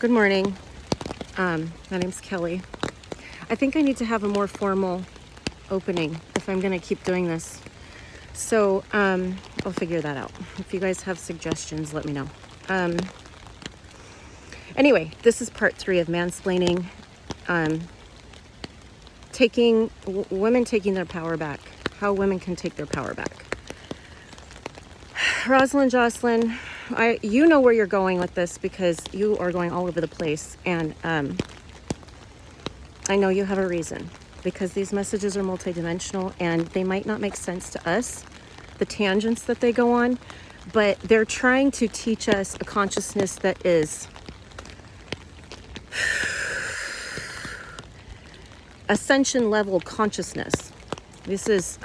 Good morning. My name's Kelly. I think I need to have a more formal opening if I'm going to keep doing this. So I'll figure that out. If you guys have suggestions, let me know. Anyway, this is part 3 of mansplaining. Women taking their power back. How women can take their power back. Rosalind, Jocelyn, you know where you're going with this because you are going all over the place. And I know you have a reason because these messages are multidimensional and they might not make sense to us, the tangents that they go on, but they're trying to teach us a consciousness that is ascension level consciousness. This is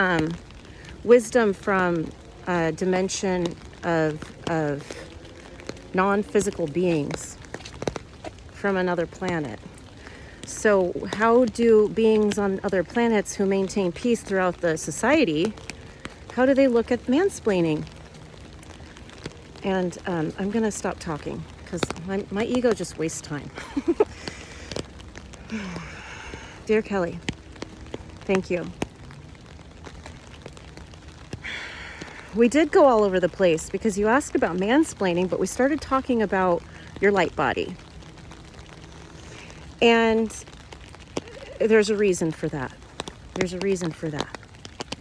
wisdom from a dimension of non-physical beings from another planet. So how do beings on other planets who maintain peace throughout the society, how do they look at mansplaining? And I'm gonna stop talking because my ego just wastes time. Dear Kelly, thank you. We did go all over the place because you asked about mansplaining, but we started talking about your light body. And there's a reason for that. There's a reason for that.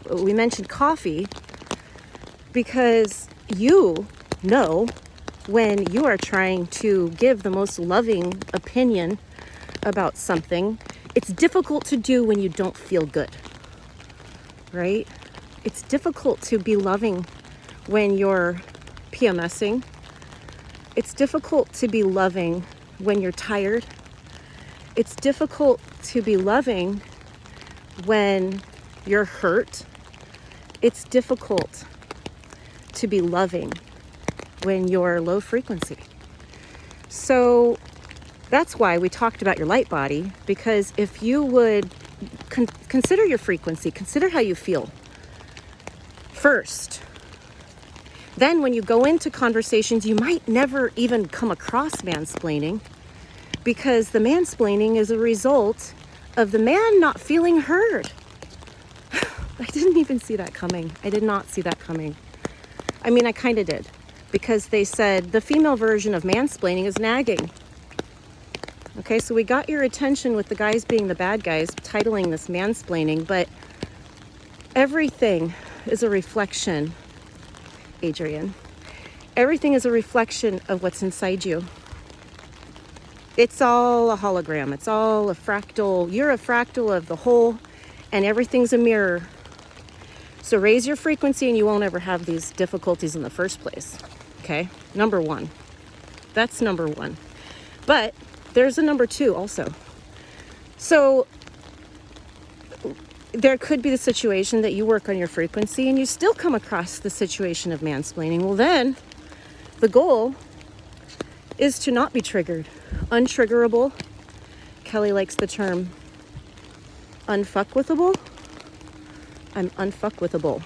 We mentioned coffee because you know when you are trying to give the most loving opinion about something, it's difficult to do when you don't feel good, right? It's difficult to be loving when you're PMSing. It's difficult to be loving when you're tired. It's difficult to be loving when you're hurt. It's difficult to be loving when you're low frequency. So that's why we talked about your light body, because if you would consider your frequency, consider how you feel first. Then when you go into conversations, you might never even come across mansplaining because the mansplaining is a result of the man not feeling heard. I didn't even see that coming. I did not see that coming. I mean, I kind of did because they said the female version of mansplaining is nagging. Okay, so we got your attention with the guys being the bad guys, titling this mansplaining, but everything is a reflection, Adrian. Everything is a reflection of what's inside you. It's all a hologram. It's all a fractal. You're a fractal of the whole, and everything's a mirror. So raise your frequency and you won't ever have these difficulties in the first place. Okay, number 1. That's number 1. But there's a number 2 also. So there could be the situation that you work on your frequency and you still come across the situation of mansplaining. Well, then the goal is to not be triggered. Untriggerable. Kelly likes the term unfuckwithable. I'm unfuckwithable.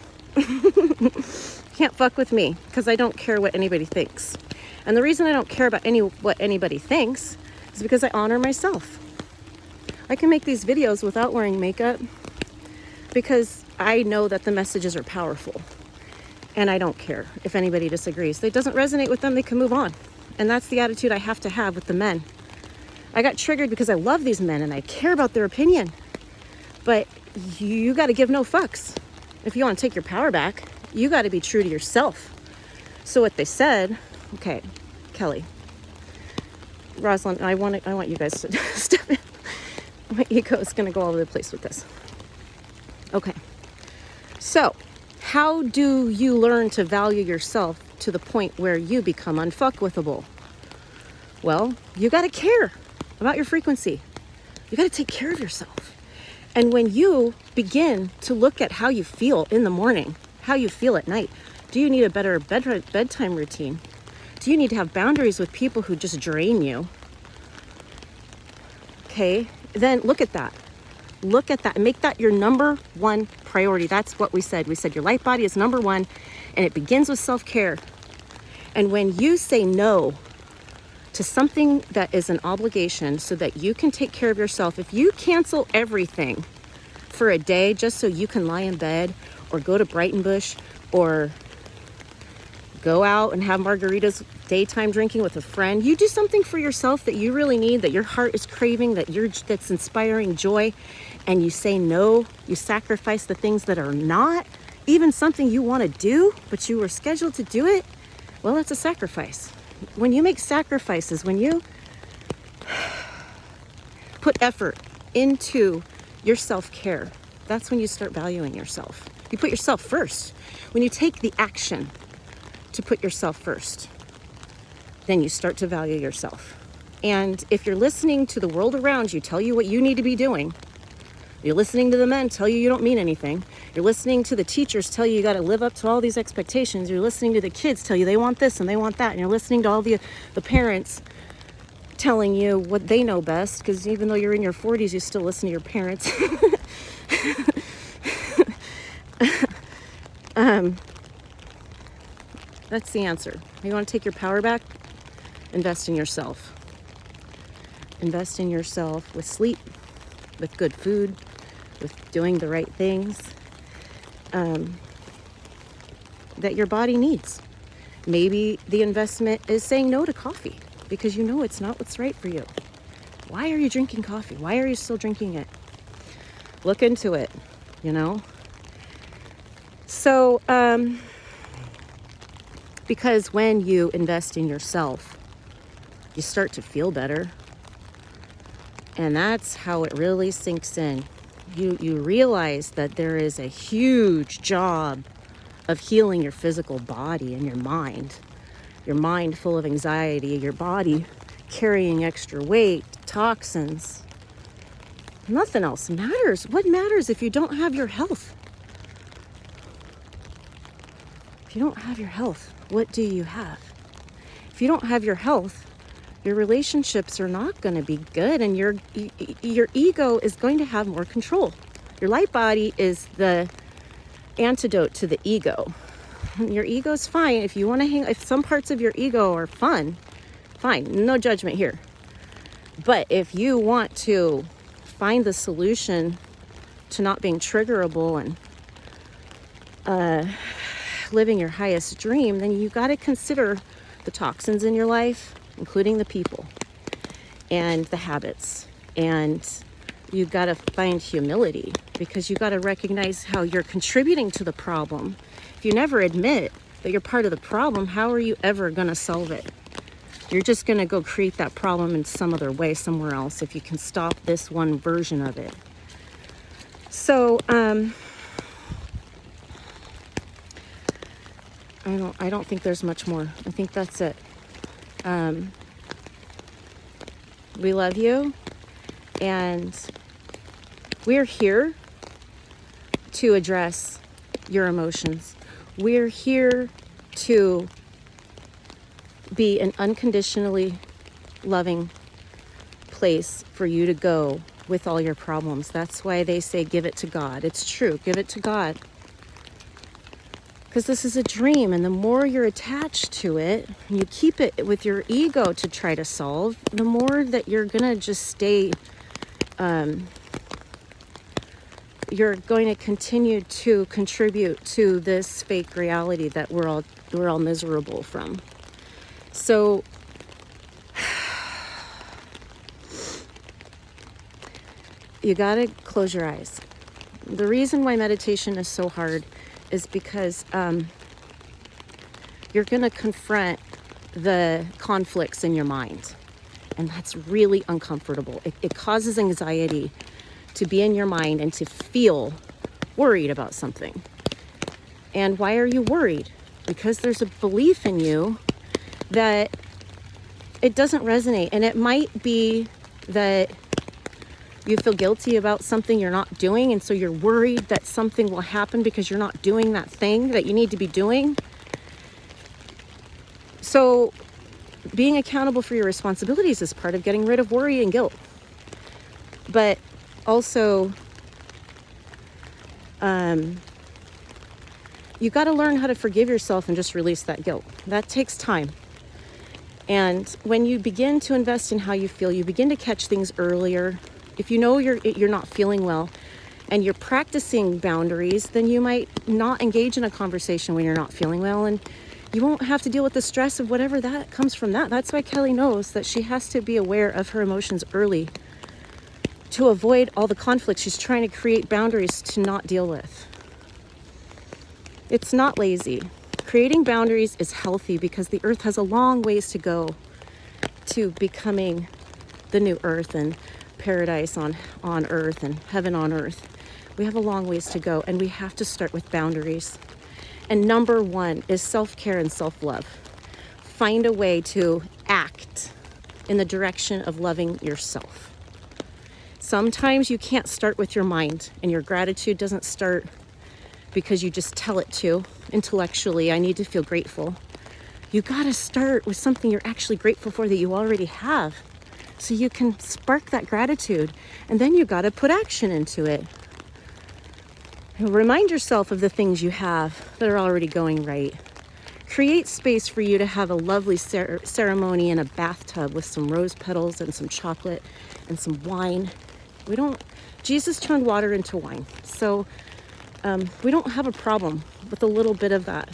Can't fuck with me because I don't care what anybody thinks. And the reason I don't care about what anybody thinks is because I honor myself. I can make these videos without wearing makeup because I know that the messages are powerful and I don't care if anybody disagrees. If it doesn't resonate with them, they can move on. And that's the attitude I have to have with the men. I got triggered because I love these men and I care about their opinion. But you got to give no fucks. If you want to take your power back, you got to be true to yourself. So what they said, okay, Kelly, Rosalind, I want you guys to step in. My ego is going to go all over the place with this. Okay. So how do you learn to value yourself to the point where you become unfuckwithable? Well, you got to care about your frequency. You got to take care of yourself. And when you begin to look at how you feel in the morning, how you feel at night, do you need a better bedtime routine? Do you need to have boundaries with people who just drain you? Okay, then look at that. Look at that and make that your number 1 priority. That's what we said. We said your light body is number 1 and it begins with self-care. And when you say no to something that is an obligation so that you can take care of yourself. If you cancel everything for a day just so you can lie in bed or go to Brighton Bush or go out and have margaritas daytime drinking with a friend, you do something for yourself that you really need, that your heart is craving, that's inspiring joy, and you say no, you sacrifice the things that are not even something you want to do, but you were scheduled to do it. Well, that's a sacrifice. When you make sacrifices, when you put effort into your self-care, that's when you start valuing yourself. You put yourself first. When you take the action to put yourself first, then you start to value yourself. And if you're listening to the world around you tell you what you need to be doing, you're listening to the men tell you don't mean anything, you're listening to the teachers tell you got to live up to all these expectations, you're listening to the kids tell you they want this and they want that, and you're listening to all the parents telling you what they know best, because even though you're in your 40s, you still listen to your parents. That's the answer. You want to take your power back? Invest in yourself. Invest in yourself with sleep, with good food, with doing the right things that your body needs. Maybe the investment is saying no to coffee because you know it's not what's right for you. Why are you drinking coffee? Why are you still drinking it? Look into it, you know? So, because when you invest in yourself, you start to feel better. And that's how it really sinks in. You realize that there is a huge job of healing your physical body and your mind. Your mind full of anxiety, your body carrying extra weight, toxins. Nothing else matters. What matters if you don't have your health? If you don't have your health, what do you have? If you don't have your health, your relationships are not going to be good, and your ego is going to have more control. Your light body is the antidote to the ego. Your ego's fine. If you want to if some parts of your ego are fun, fine, no judgment here. But if you want to find the solution to not being triggerable and living your highest dream, then you got to consider the toxins in your life, including the people and the habits. And you got to find humility, because you got to recognize how you're contributing to the problem. If you never admit that you're part of the problem, how are you ever going to solve it? You're just going to go create that problem in some other way somewhere else if you can stop this one version of it. So, I don't think there's much more. I think that's it. We love you, and we're here to address your emotions. We're here to be an unconditionally loving place for you to go with all your problems. That's why they say give it to God. It's true, give it to God. Because this is a dream, and the more you're attached to it, and you keep it with your ego to try to solve, the more that you're gonna just stay, you're going to continue to contribute to this fake reality that we're all miserable from. So you gotta close your eyes. The reason why meditation is so hard is because you're going to confront the conflicts in your mind. And that's really uncomfortable. It causes anxiety to be in your mind and to feel worried about something. And why are you worried? Because there's a belief in you that it doesn't resonate. And it might be that you feel guilty about something you're not doing, and so you're worried that something will happen because you're not doing that thing that you need to be doing. So being accountable for your responsibilities is part of getting rid of worry and guilt. But also, you got to learn how to forgive yourself and just release that guilt. That takes time. And when you begin to invest in how you feel, you begin to catch things earlier. If you know you're not feeling well and you're practicing boundaries, then you might not engage in a conversation when you're not feeling well, and you won't have to deal with the stress of whatever that comes from that. That's why Kelly knows that she has to be aware of her emotions early to avoid all the conflict she's trying to create boundaries to not deal with. It's not lazy. Creating boundaries is healthy because the earth has a long ways to go to becoming the new earth and paradise on earth and heaven on earth. We have a long ways to go, and we have to start with boundaries. And number one is self-care and self-love. Find a way to act in the direction of loving yourself. Sometimes you can't start with your mind, and your gratitude doesn't start because you just tell it to intellectually. I need to feel grateful. You got to start with something you're actually grateful for that you already have, so you can spark that gratitude, and then you got to put action into it. Remind yourself of the things you have that are already going right. Create space for you to have a lovely ceremony in a bathtub with some rose petals and some chocolate and some wine. Jesus turned water into wine, so we don't have a problem with a little bit of that.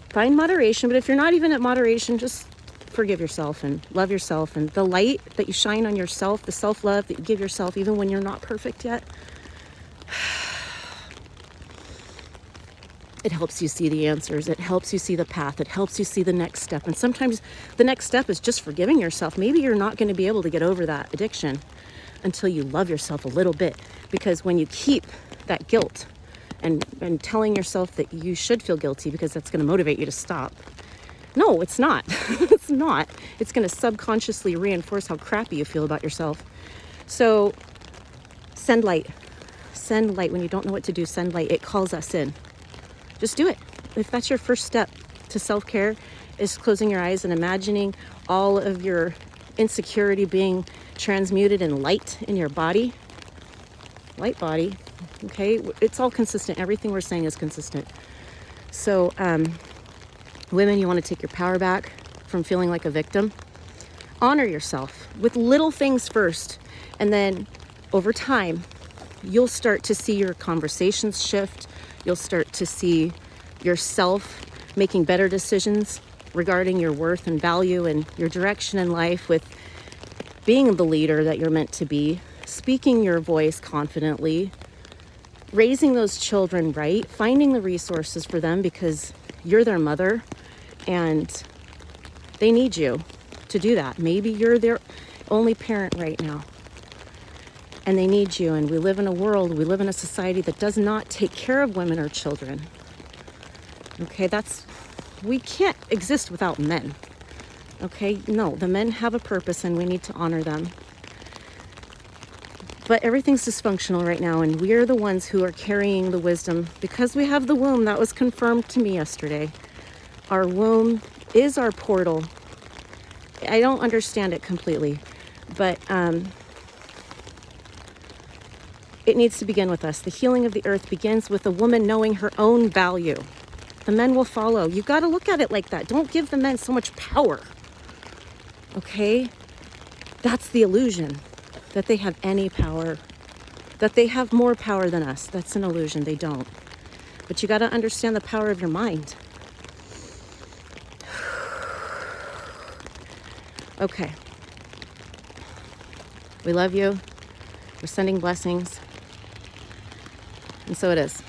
Find moderation, but if you're not even at moderation, just forgive yourself and love yourself, and the light that you shine on yourself, the self-love that you give yourself even when you're not perfect yet, it helps you see the answers. It helps you see the path. It helps you see the next step. And sometimes the next step is just forgiving yourself. Maybe you're not going to be able to get over that addiction until you love yourself a little bit, because when you keep that guilt and telling yourself that you should feel guilty because that's going to motivate you to stop. No, it's not. It's not. It's going to subconsciously reinforce how crappy you feel about yourself. So send light. Send light. When you don't know what to do, send light. It calls us in. Just do it. If that's your first step to self-care, is closing your eyes and imagining all of your insecurity being transmuted in light in your body. Light body. Okay, it's all consistent. Everything we're saying is consistent. So, women, you want to take your power back from feeling like a victim. Honor yourself with little things first, and then over time, you'll start to see your conversations shift. You'll start to see yourself making better decisions regarding your worth and value and your direction in life, with being the leader that you're meant to be, speaking your voice confidently, raising those children right, finding the resources for them because you're their mother and they need you to do that. Maybe you're their only parent right now and they need you. And we live in a society that does not take care of women or children. Okay, we can't exist without men. Okay, no, the men have a purpose and we need to honor them. But everything's dysfunctional right now, and we're the ones who are carrying the wisdom because we have the womb. That was confirmed to me yesterday. Our womb is our portal. I don't understand it completely, but it needs to begin with us. The healing of the earth begins with a woman knowing her own value. The men will follow. You got to look at it like that. Don't give the men so much power. Okay? That's the illusion. That they have any power, that they have more power than us. That's an illusion. They don't. But you got to understand the power of your mind. Okay. We love you. We're sending blessings. And so it is.